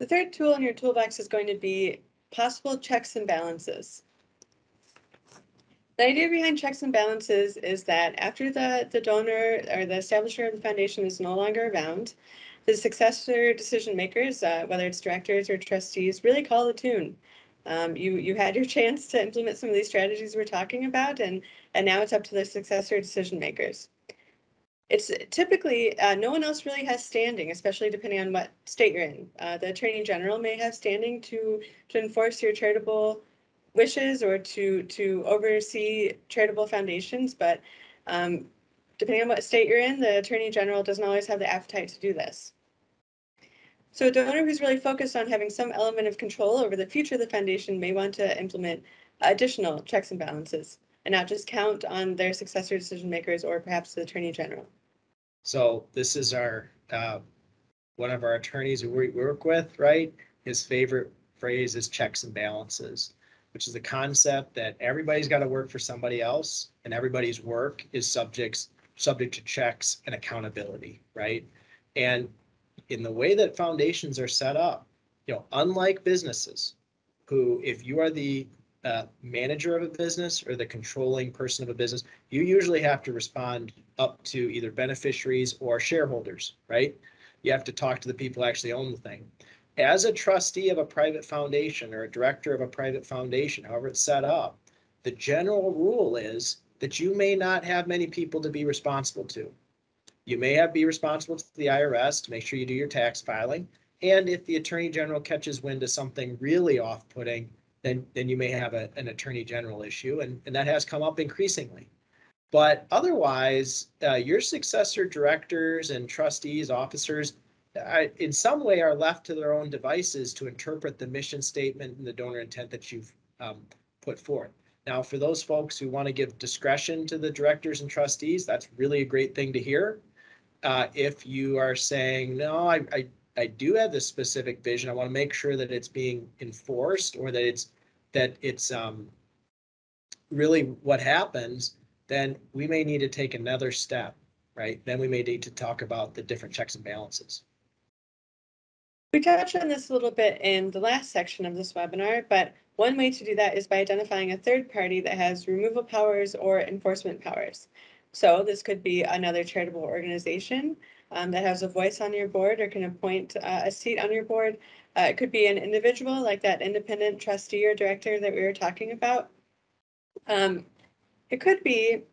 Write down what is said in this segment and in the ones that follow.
The third tool in your toolbox is going to be possible checks and balances. The idea behind checks and balances is that after the donor or the establisher of the foundation is no longer around, the successor decision makers, whether it's directors or trustees, really call the tune. You had your chance to implement some of these strategies we're talking about, and now it's up to the successor decision makers. It's typically, no one else really has standing, especially depending on what state you're in. The Attorney General may have standing to enforce your charitable wishes or to oversee charitable foundations, but depending on what state you're in, the Attorney General doesn't always have the appetite to do this. So a donor who's really focused on having some element of control over the future of the foundation may want to implement additional checks and balances and not just count on their successor decision makers or perhaps the Attorney General. So this is our one of our attorneys who we work with, right? His favorite phrase is checks and balances, which is the concept that everybody's got to work for somebody else and everybody's work is subject to checks and accountability, right? And in the way that foundations are set up, unlike businesses, who, if you are the manager of a business or the controlling person of a business, you usually have to respond up to either beneficiaries or shareholders, right? You have to talk to the people who actually own the thing. As a trustee of a private foundation or a director of a private foundation, however it's set up, the general rule is that you may not have many people to be responsible to. You may be responsible to the IRS to make sure you do your tax filing. And if the Attorney General catches wind of something really off-putting, then you may have an Attorney General issue, and that has come up increasingly. But otherwise, your successor directors and trustees, officers, in some way are left to their own devices to interpret the mission statement and the donor intent that you've put forth. Now, for those folks who want to give discretion to the directors and trustees, that's really a great thing to hear. If you are saying, no, I do have this specific vision, I want to make sure that it's being enforced or that it's really what happens, then we may need to take another step, right? Then we may need to talk about the different checks and balances. We touched on this a little bit in the last section of this webinar, but one way to do that is by identifying a third party that has removal powers or enforcement powers. So this could be another charitable organization that has a voice on your board or can appoint a seat on your board. It could be an individual like that independent trustee or director that we were talking about. It could be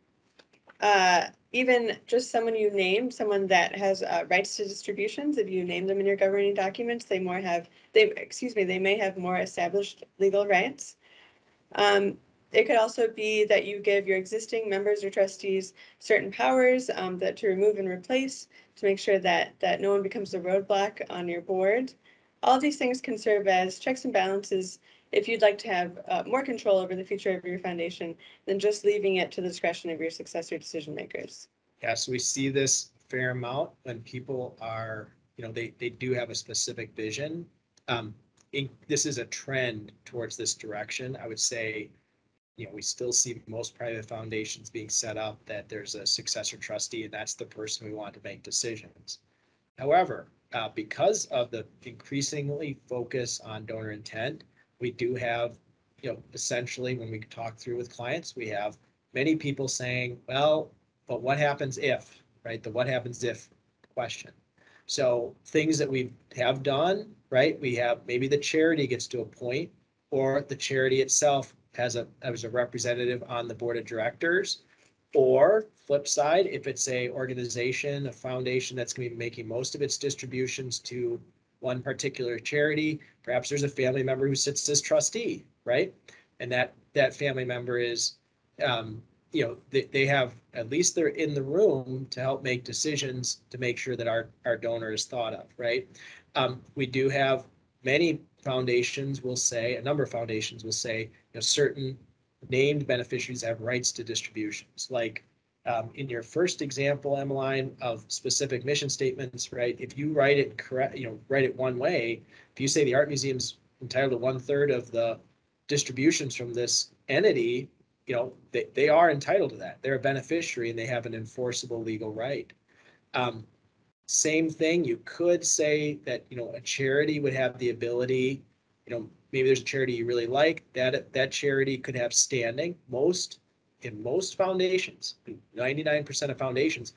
even just someone you name, someone that has rights to distributions. If you name them in your governing documents, they may have more established legal rights. It could also be that you give your existing members or trustees certain powers that to remove and replace to make sure that no one becomes a roadblock on your board. All of these things can serve as checks and balances if you'd like to have more control over the future of your foundation than just leaving it to the discretion of your successor decision makers. Yeah, so we see this a fair amount when people are, they do have a specific vision. This is a trend towards this direction. I would say, we still see most private foundations being set up that there's a successor trustee and that's the person we want to make decisions. However, because of the increasingly focus on donor intent, we do have, essentially when we talk through with clients, we have many people saying, well, but what happens if, right? The what happens if question. So things that we have done, right? We have maybe the charity gets to a point or the charity itself has a representative on the board of directors, or flip side, if it's a organization, a foundation that's going to be making most of its distributions to one particular charity, perhaps there's a family member who sits as trustee, right? And that family member is, they have, at least they're in the room to help make decisions to make sure that our donor is thought of, right? We do have many foundations will say, a number of foundations will say, certain named beneficiaries have rights to distributions. Like in your first example, Emmaline, of specific mission statements, right? If you write it correct, write it one way. If you say the art museum's entitled to 1/3 of the distributions from this entity, they are entitled to that. They're a beneficiary and they have an enforceable legal right. Same thing, you could say that, a charity would have the ability, maybe there's a charity you really like, that charity could have standing. In most foundations, 99% of foundations,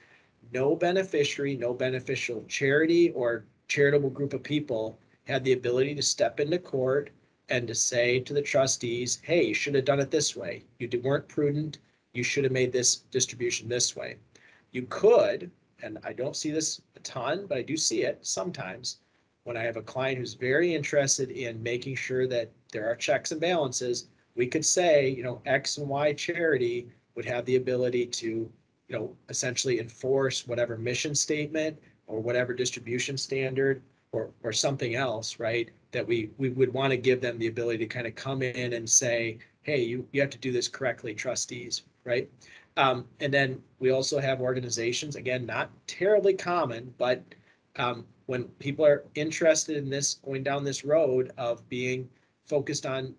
no beneficiary, no beneficial charity or charitable group of people had the ability to step into court and to say to the trustees, hey, you should have done it this way. Weren't prudent. You should have made this distribution this way. You could, and I don't see this a ton, but I do see it sometimes when I have a client who's very interested in making sure that there are checks and balances. We could say, X and Y charity would have the ability to, essentially enforce whatever mission statement or whatever distribution standard or something else, right? That we would want to give them the ability to kind of come in and say, hey, you have to do this correctly, trustees, right? And then we also have organizations, again, not terribly common, but when people are interested in this, going down this road of being focused on,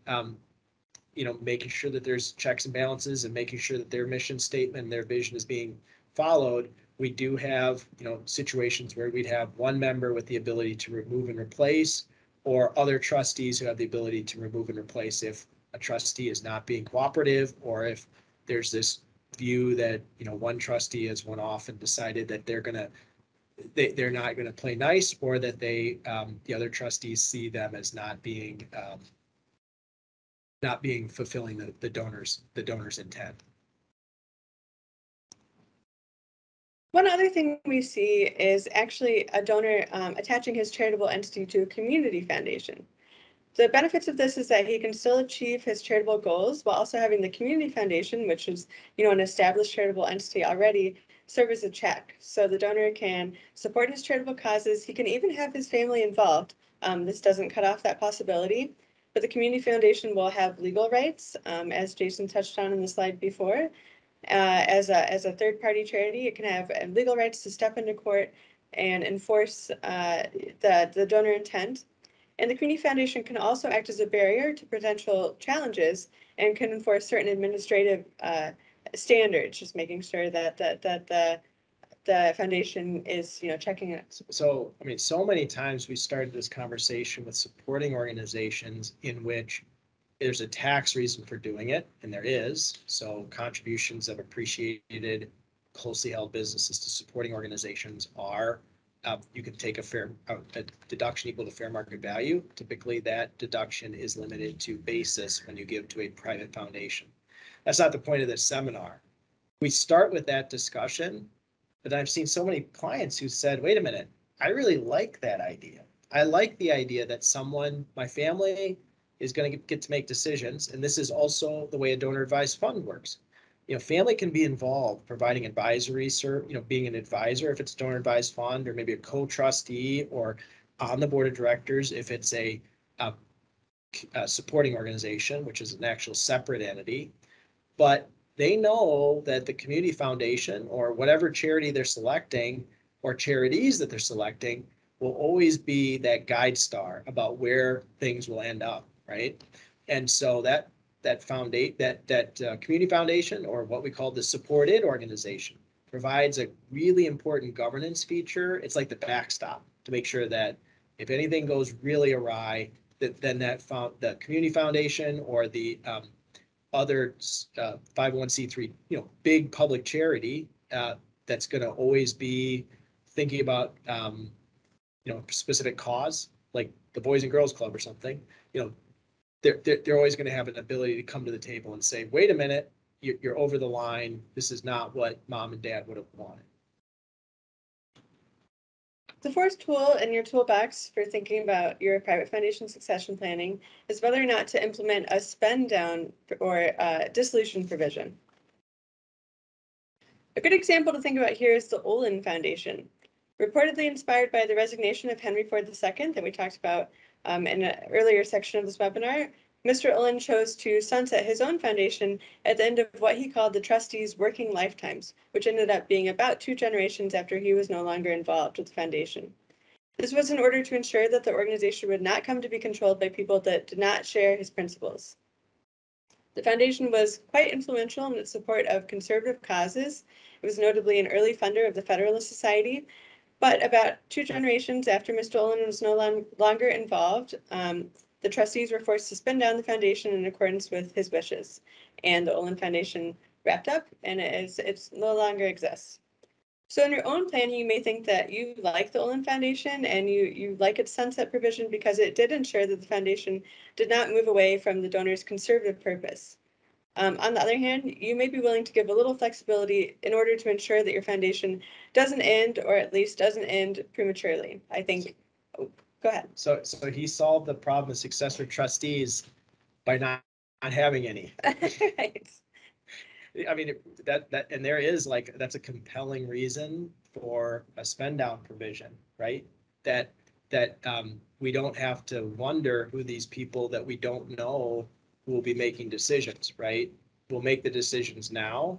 making sure that there's checks and balances and making sure that their mission statement and their vision is being followed, we do have, situations where we'd have one member with the ability to remove and replace, or other trustees who have the ability to remove and replace if a trustee is not being cooperative, or if there's this view that, one trustee has went off and decided that they're not going to play nice, or that the other trustees see them as not being fulfilling the donor's intent. One other thing we see is actually a donor attaching his charitable entity to a community foundation. The benefits of this is that he can still achieve his charitable goals while also having the community foundation, which is, an established charitable entity already, serve as a check. So the donor can support his charitable causes. He can even have his family involved. This doesn't cut off that possibility, but the community foundation will have legal rights, as Jason touched on in the slide before. As a third-party charity, it can have legal rights to step into court and enforce the donor intent. And the community foundation can also act as a barrier to potential challenges and can enforce certain administrative standards, just making sure that the foundation is, checking it. So, so many times we started this conversation with supporting organizations in which there's a tax reason for doing it, and there is. So contributions of appreciated, closely held businesses to supporting organizations are, you can take a deduction equal to fair market value. Typically, that deduction is limited to basis when you give to a private foundation. That's not the point of this seminar. We start with that discussion, but I've seen so many clients who said, wait a minute, I really like that idea. I like the idea that my family is going to get to make decisions. And this is also the way a donor advised fund works. Family can be involved providing advisory, being an advisor if it's a donor advised fund, or maybe a co-trustee, or on the board of directors if it's a supporting organization, which is an actual separate entity. But they know that the community foundation or whatever charity they're selecting, or charities that they're selecting, will always be that guide star about where things will end up, right? And so that community foundation, or what we call the supported organization, provides a really important governance feature. It's like the backstop to make sure that if anything goes really awry, then the community foundation or the other 501c3, big public charity that's going to always be thinking about specific cause, like the Boys and Girls Club or something, they're always going to have an ability to come to the table and say, wait a minute, you're over the line. This is not what mom and dad would have wanted. The fourth tool in your toolbox for thinking about your private foundation succession planning is whether or not to implement a spend down or dissolution provision. A good example to think about here is the Olin Foundation. Reportedly inspired by the resignation of Henry Ford II that we talked about in an earlier section of this webinar, Mr. Olin chose to sunset his own foundation at the end of what he called the trustees' working lifetimes, which ended up being about 2 generations after he was no longer involved with the foundation. This was in order to ensure that the organization would not come to be controlled by people that did not share his principles. The foundation was quite influential in its support of conservative causes. It was notably an early funder of the Federalist Society, But about 2 generations after Mr. Olin was no longer involved, the trustees were forced to spin down the foundation in accordance with his wishes. And the Olin Foundation wrapped up, and it's no longer exists. So in your own planning, you may think that you like the Olin Foundation and you like its sunset provision because it did ensure that the foundation did not move away from the donor's conservative purpose. On the other hand, you may be willing to give a little flexibility in order to ensure that your foundation doesn't end, or at least doesn't end prematurely. I think, oh, go ahead. So he solved the problem of successor trustees by not having any. Right. I mean, and there is like, that's a compelling reason for a spend down provision, right? That we don't have to wonder who these people that we don't know who will be making decisions, right? We'll make the decisions now.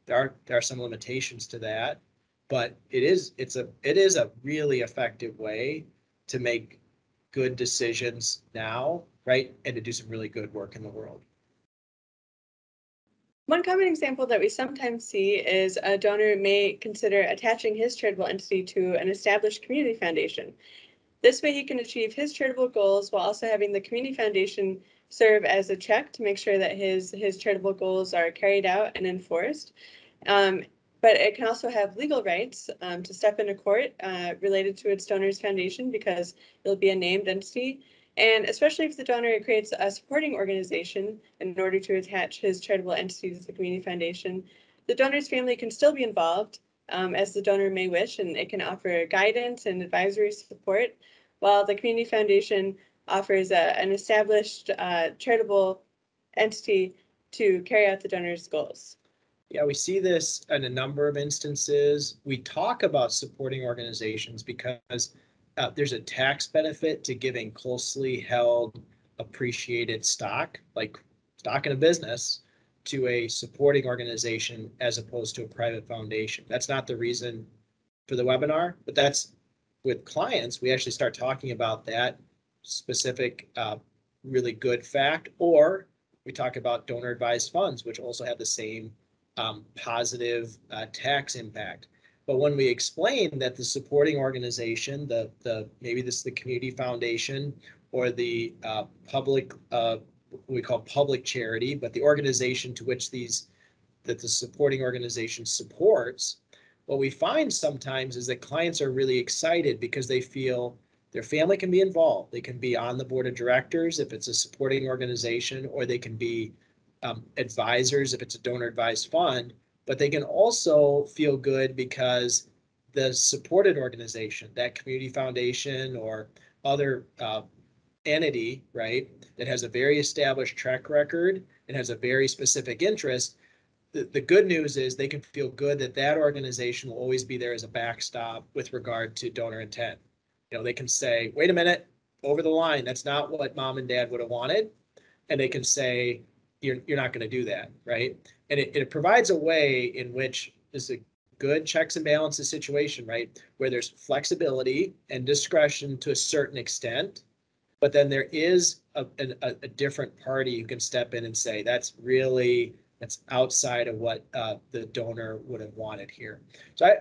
There are some limitations to that, but it is a really effective way to make good decisions now, right? And to do some really good work in the world. One common example that we sometimes see is a donor may consider attaching his charitable entity to an established community foundation. This way he can achieve his charitable goals while also having the community foundation serve as a check to make sure that his charitable goals are carried out and enforced. But it can also have legal rights to step into court related to its donor's foundation because it'll be a named entity. And especially if the donor creates a supporting organization in order to attach his charitable entity to the community foundation, the donor's family can still be involved as the donor may wish, and it can offer guidance and advisory support, while the community foundation offers an established charitable entity to carry out the donor's goals. Yeah, we see this in a number of instances. We talk about supporting organizations because there's a tax benefit to giving closely held, appreciated stock, like stock in a business, to a supporting organization as opposed to a private foundation. That's not the reason for the webinar, but that's with clients, we actually start talking about that specific really good fact, or we talk about donor advised funds, which also have the same positive tax impact. But when we explain that the supporting organization, maybe this is the community foundation or the public, we call public charity, but the organization to which that the supporting organization supports, what we find sometimes is that clients are really excited because they feel their family can be involved. They can be on the board of directors if it's a supporting organization, or they can be advisors if it's a donor advised fund, but they can also feel good because the supported organization, that community foundation or other entity, right, that has a very established track record and has a very specific interest, the good news is they can feel good that that organization will always be there as a backstop with regard to donor intent. You know, they can say, wait a minute, over the line, that's not what mom and dad would have wanted. And they can say, you're not going to do that, right? And it provides a way in which is a good checks and balances situation, right? Where there's flexibility and discretion to a certain extent, but then there is a different party who can step in and say, that's outside of what the donor would have wanted here. So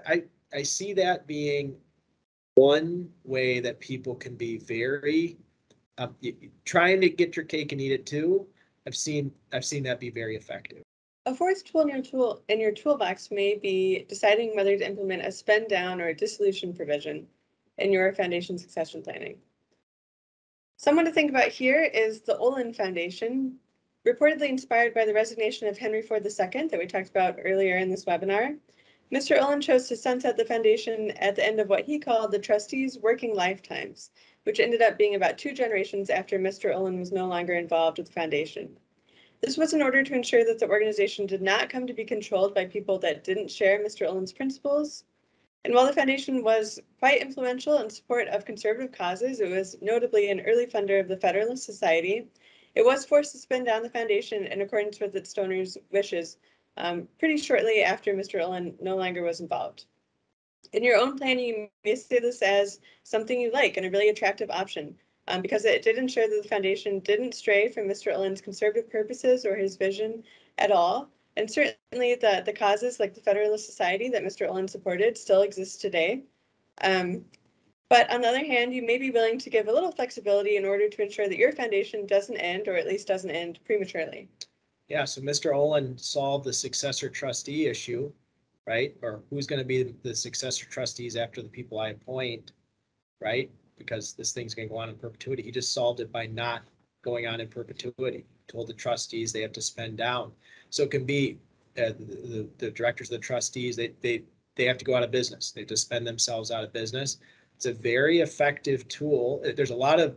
I see that being one way that people can be very trying to get your cake and eat it too. I've seen that be very effective. A fourth tool in your toolbox may be deciding whether to implement a spend down or a dissolution provision in your foundation succession planning. Someone to think about here is the Olin Foundation, reportedly inspired by the resignation of Henry Ford II that we talked about earlier in this webinar. Mr. Olin chose to sunset the foundation at the end of what he called the trustees' working lifetimes, which ended up being about 2 generations after Mr. Olin was no longer involved with the foundation. This was in order to ensure that the organization did not come to be controlled by people that didn't share Mr. Olin's principles. And while the foundation was quite influential in support of conservative causes, it was notably an early funder of the Federalist Society. It was forced to spin down the foundation in accordance with its donors' wishes pretty shortly after Mr. Olin no longer was involved. In your own planning, you may see this as something you like and a really attractive option because it did ensure that the foundation didn't stray from Mr. Olin's conservative purposes or his vision at all. And certainly the causes like the Federalist Society that Mr. Olin supported still exist today. But on the other hand, you may be willing to give a little flexibility in order to ensure that your foundation doesn't end, or at least doesn't end prematurely. Yeah, so Mr. Olin solved the successor trustee issue, right? Or who's going to be the successor trustees after the people I appoint, right? Because this thing's going to go on in perpetuity. He just solved it by not going on in perpetuity. Told the trustees they have to spend down. So it can be the directors of the trustees, they have to go out of business. They have to spend themselves out of business. It's a very effective tool. There's a lot of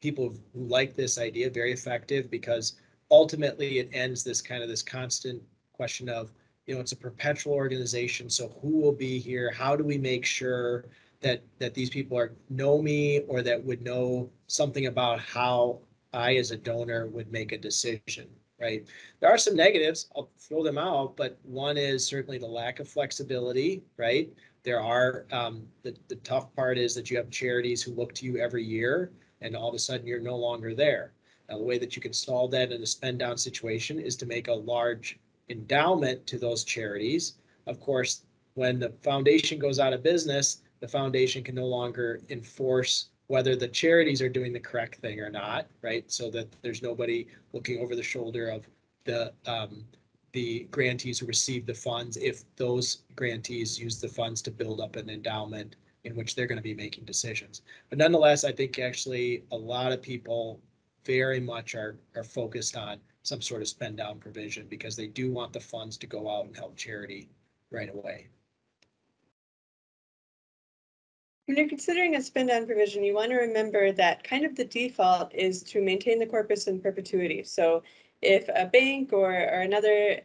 people who like this idea, very effective, because ultimately it ends this kind of this constant question of, it's a perpetual organization. So who will be here? How do we make sure that these people know me, or that would know something about how I as a donor would make a decision, right? There are some negatives, I'll throw them out, but one is certainly the lack of flexibility, right? There are, the tough part is that you have charities who look to you every year, and all of a sudden you're no longer there. Now, the way that you can solve that in a spend down situation is to make a large endowment to those charities. Of course, when the foundation goes out of business, the foundation can no longer enforce whether the charities are doing the correct thing or not, right? So that there's nobody looking over the shoulder of the grantees who receive the funds, if those grantees use the funds to build up an endowment in which they're going to be making decisions. But nonetheless, I think actually a lot of people very much are focused on some sort of spend down provision, because they do want the funds to go out and help charity right away. When you're considering a spend down provision, you want to remember that kind of the default is to maintain the corpus in perpetuity. So if a bank or another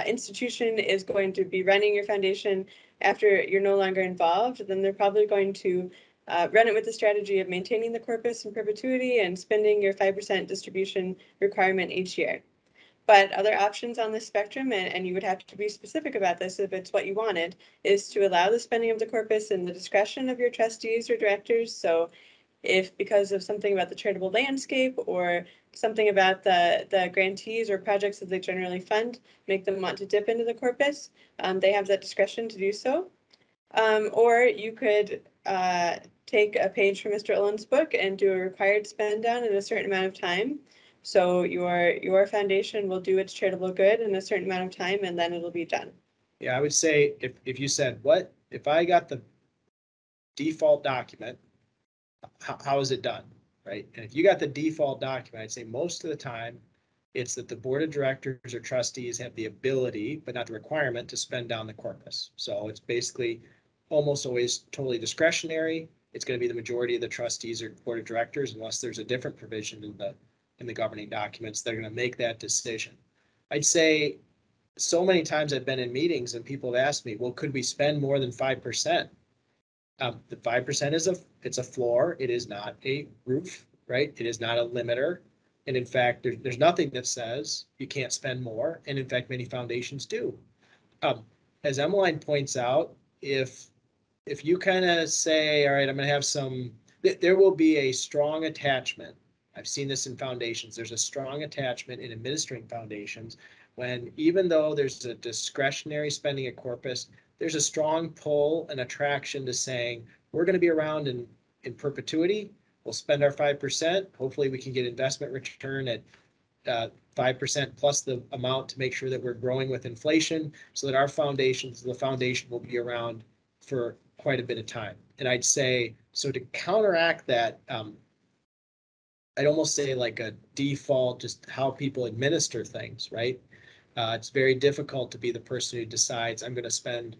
institution is going to be running your foundation after you're no longer involved, then they're probably going to run it with the strategy of maintaining the corpus in perpetuity and spending your 5% distribution requirement each year. But other options on the spectrum, and you would have to be specific about this if it's what you wanted, is to allow the spending of the corpus in the discretion of your trustees or directors. So if because of something about the charitable landscape or something about the grantees or projects that they generally fund make them want to dip into the corpus, they have that discretion to do so. Or you could take a page from Mr. Olin's book and do a required spend down in a certain amount of time. So your foundation will do its charitable good in a certain amount of time, and then it'll be done. Yeah, I would say if you said, what if I got the default document, how is it done, right? And if you got the default document, I'd say most of the time it's that the board of directors or trustees have the ability, but not the requirement, to spend down the corpus. So it's basically almost always totally discretionary. It's going to be the majority of the trustees or board of directors, unless there's a different provision in the governing documents, they're going to make that decision. I'd say so many times I've been in meetings and people have asked me, well, could we spend more than 5%? The 5% it's a floor. It is not a roof, right? It is not a limiter. And in fact, there's nothing that says you can't spend more. And in fact, many foundations do. As Emmaline points out, if you kind of say, all right, I'm going to have there will be a strong attachment. I've seen this in foundations. There's a strong attachment in administering foundations when, even though there's a discretionary spending at corpus, there's a strong pull and attraction to saying, we're going to be around in perpetuity. We'll spend our 5%. Hopefully we can get investment return at 5% plus the amount to make sure that we're growing with inflation, so that the foundation will be around for quite a bit of time. And I'd say, so to counteract that, I'd almost say like a default, just how people administer things, right? It's very difficult to be the person who decides, I'm going to spend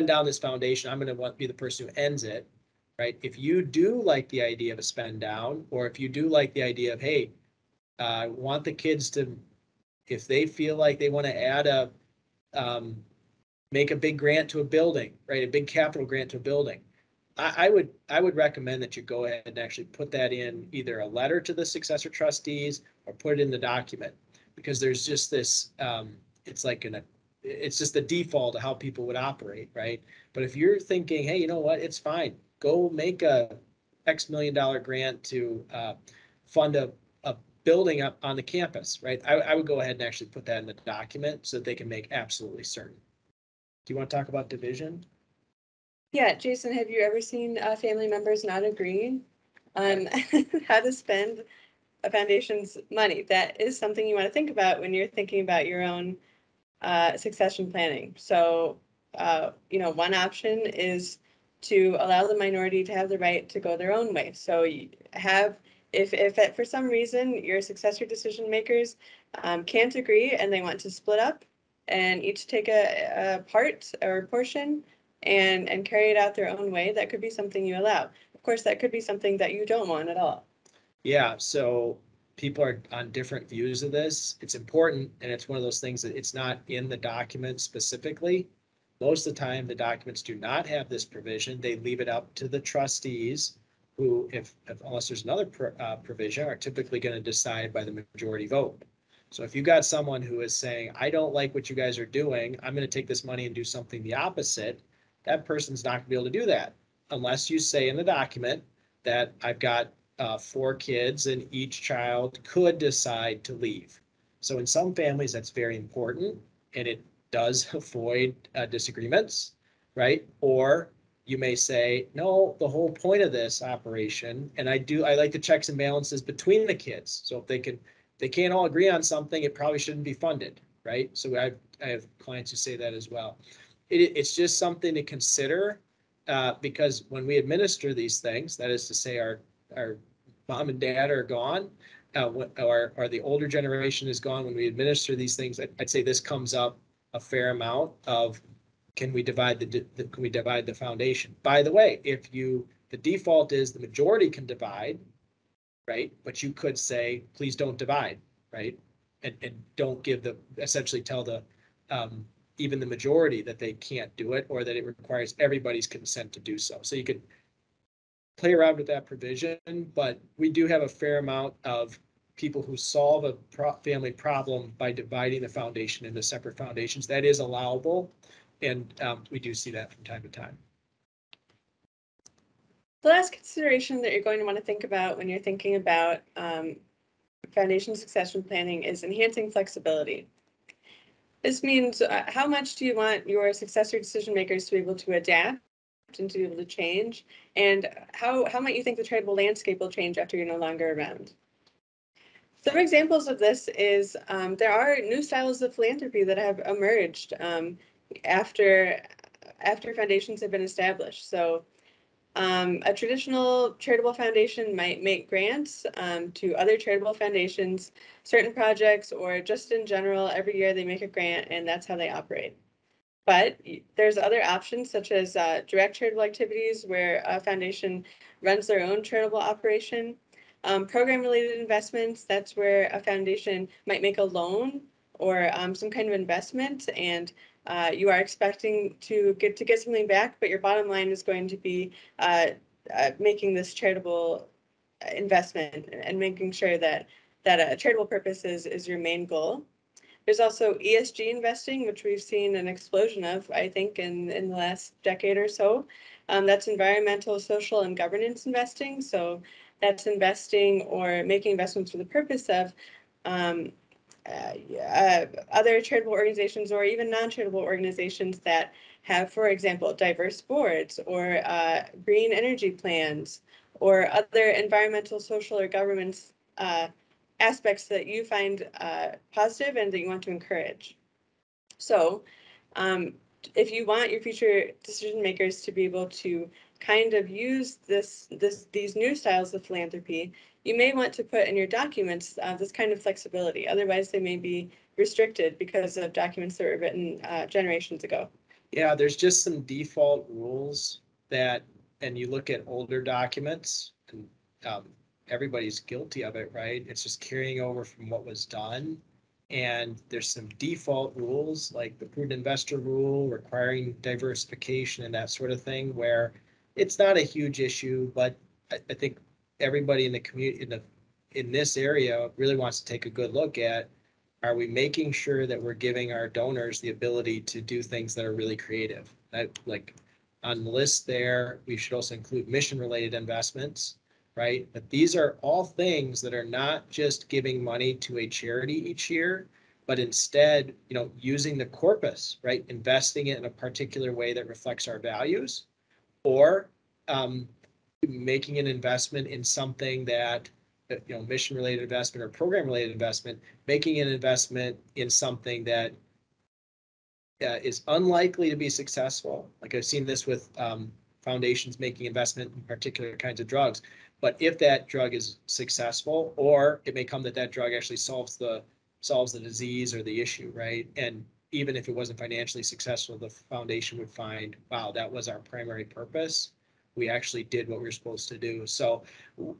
down this foundation. I'm going to be the person who ends it, right? If you do like the idea of a spend down, or if you do like the idea of, hey, I want the kids to, if they feel like they want to add make a big grant to a building, right? A big capital grant to a building. I would recommend that you go ahead and actually put that in either a letter to the successor trustees or put it in the document, because there's just this, it's just the default of how people would operate, right? But if you're thinking, hey, you know what, it's fine, go make a X $million grant to fund a building up on the campus, right? I would go ahead and actually put that in the document so that they can make absolutely certain. Do you want to talk about division? Yeah, Jason, have you ever seen family members not agree on how to spend a foundation's money? That is something you want to think about when you're thinking about your own succession planning. So, one option is to allow the minority to have the right to go their own way. So you have, if for some reason your successor decision makers can't agree and they want to split up and each take a part or portion and carry it out their own way, that could be something you allow. Of course, that could be something that you don't want at all. Yeah, so people are on different views of this. It's important, and it's one of those things that it's not in the document specifically. Most of the time, the documents do not have this provision. They leave it up to the trustees who, if unless there's another provision, are typically going to decide by the majority vote. So if you got someone who is saying, I don't like what you guys are doing, I'm going to take this money and do something the opposite, that person's not going to be able to do that unless you say in the document that I've got 4 kids and each child could decide to leave. So in some families, that's very important and it does avoid disagreements, right? Or you may say, no, the whole point of this operation, and I like the checks and balances between the kids. So if they can't all agree on something, it probably shouldn't be funded, right? So I have clients who say that as well. It's just something to consider because when we administer these things, that is to say our mom and dad are gone, or the older generation is gone, when we administer these things, I'd say this comes up a fair amount of can we divide the foundation? By the way, the default is the majority can divide, right? But you could say, please don't divide, right? And don't essentially tell even the majority that they can't do it or that it requires everybody's consent to do so. So you could play around with that provision, but we do have a fair amount of people who solve a family problem by dividing the foundation into separate foundations. That is allowable, and we do see that from time to time. The last consideration that you're going to want to think about when you're thinking about foundation succession planning is enhancing flexibility. This means how much do you want your successor decision makers to be able to adapt and to be able to change, and how might you think the tradable landscape will change after you're no longer around? Some examples of this is there are new styles of philanthropy that have emerged after foundations have been established. So a traditional charitable foundation might make grants to other charitable foundations, certain projects, or just in general, every year they make a grant and that's how they operate. But there's other options such as direct charitable activities where a foundation runs their own charitable operation. Program-related investments, that's where a foundation might make a loan or some kind of investment and you are expecting to get something back, but your bottom line is going to be making this charitable investment and making sure that a charitable purpose is your main goal. There's also ESG investing, which we've seen an explosion of, I think, in the last decade or so. That's environmental, social, and governance investing. So that's investing or making investments for the purpose of other charitable organizations or even non-charitable organizations that have, for example, diverse boards or green energy plans or other environmental, social, or governance aspects that you find positive and that you want to encourage. So if you want your future decision makers to be able to kind of use these new styles of philanthropy, you may want to put in your documents this kind of flexibility. Otherwise, they may be restricted because of documents that were written generations ago. Yeah, there's just some default rules and you look at older documents, and everybody's guilty of it, right? It's just carrying over from what was done. And there's some default rules like the prudent investor rule requiring diversification and that sort of thing, where it's not a huge issue, but I think everybody in the community in this area really wants to take a good look at, are we making sure that we're giving our donors the ability to do things that are really creative? Like on the list there, we should also include mission related investments, right? But these are all things that are not just giving money to a charity each year, but instead, using the corpus, right? Investing it in a particular way that reflects our values, or making an investment in something that, mission related investment or program related investment, making an investment in something that is unlikely to be successful. Like I've seen this with foundations making investment in particular kinds of drugs. But if that drug is successful, or it may come that drug actually solves the disease or the issue, right? And even if it wasn't financially successful, the foundation would find, wow, that was our primary purpose. We actually did what we were supposed to do. So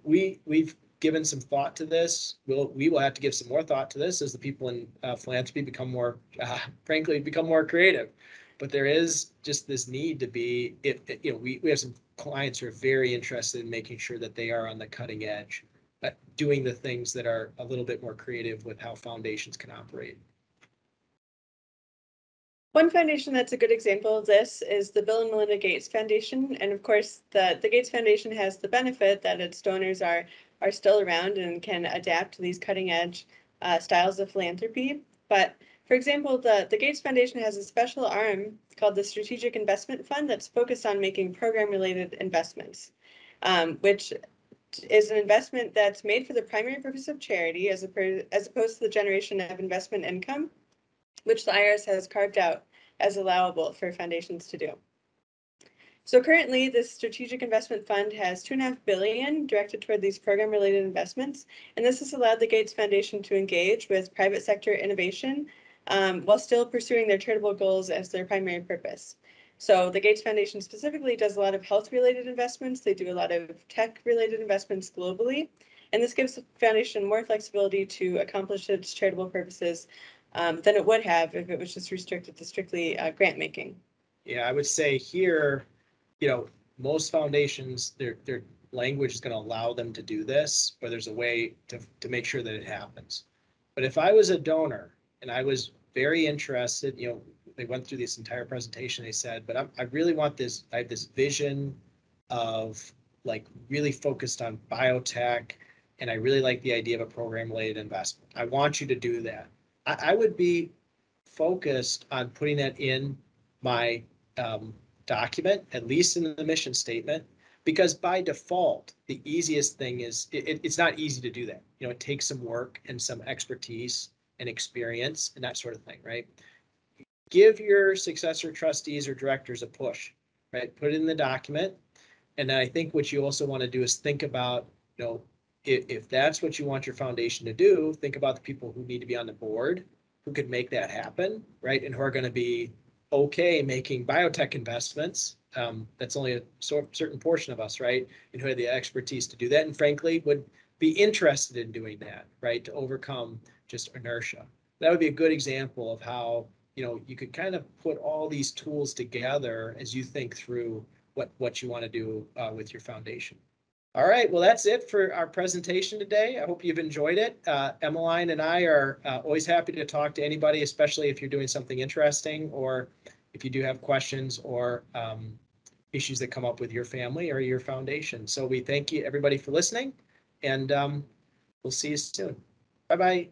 we've given some thought to this. We will have to give some more thought to this as the people in philanthropy become more, frankly, become more creative. But there is just this need to be, we have some clients who are very interested in making sure that they are on the cutting edge, doing the things that are a little bit more creative with how foundations can operate. One foundation that's a good example of this is the Bill and Melinda Gates Foundation. And of course, the Gates Foundation has the benefit that its donors are still around and can adapt to these cutting edge styles of philanthropy. But for example, the Gates Foundation has a special arm called the Strategic Investment Fund that's focused on making program related investments, which is an investment that's made for the primary purpose of charity as opposed to the generation of investment income, which the IRS has carved out as allowable for foundations to do. So currently, this strategic investment fund has $2.5 billion directed toward these program-related investments, and this has allowed the Gates Foundation to engage with private sector innovation while still pursuing their charitable goals as their primary purpose. So the Gates Foundation specifically does a lot of health-related investments. They do a lot of tech-related investments globally, and this gives the foundation more flexibility to accomplish its charitable purposes than it would have if it was just restricted to strictly grant making. Yeah, I would say here, most foundations, their language is going to allow them to do this, but there's a way to make sure that it happens. But if I was a donor and I was very interested, they went through this entire presentation, they said, but I really want this, I have this vision of like really focused on biotech, and I really like the idea of a program related investment. I want you to do that. I would be focused on putting that in my document, at least in the mission statement, because by default, the easiest thing is it's not easy to do that. It takes some work and some expertise and experience and that sort of thing, right? Give your successor trustees or directors a push, right? Put it in the document. And then I think what you also want to do is think about, if that's what you want your foundation to do, think about the people who need to be on the board, who could make that happen, right? And who are going to be okay making biotech investments. That's only a certain portion of us, right? And who have the expertise to do that, and frankly would be interested in doing that, right? To overcome just inertia. That would be a good example of how, you could kind of put all these tools together as you think through what you want to do with your foundation. All right, well, that's it for our presentation today. I hope you've enjoyed it. Emmaline and I are always happy to talk to anybody, especially if you're doing something interesting, or if you do have questions or issues that come up with your family or your foundation. So we thank you, everybody, for listening, and we'll see you soon. Bye-bye.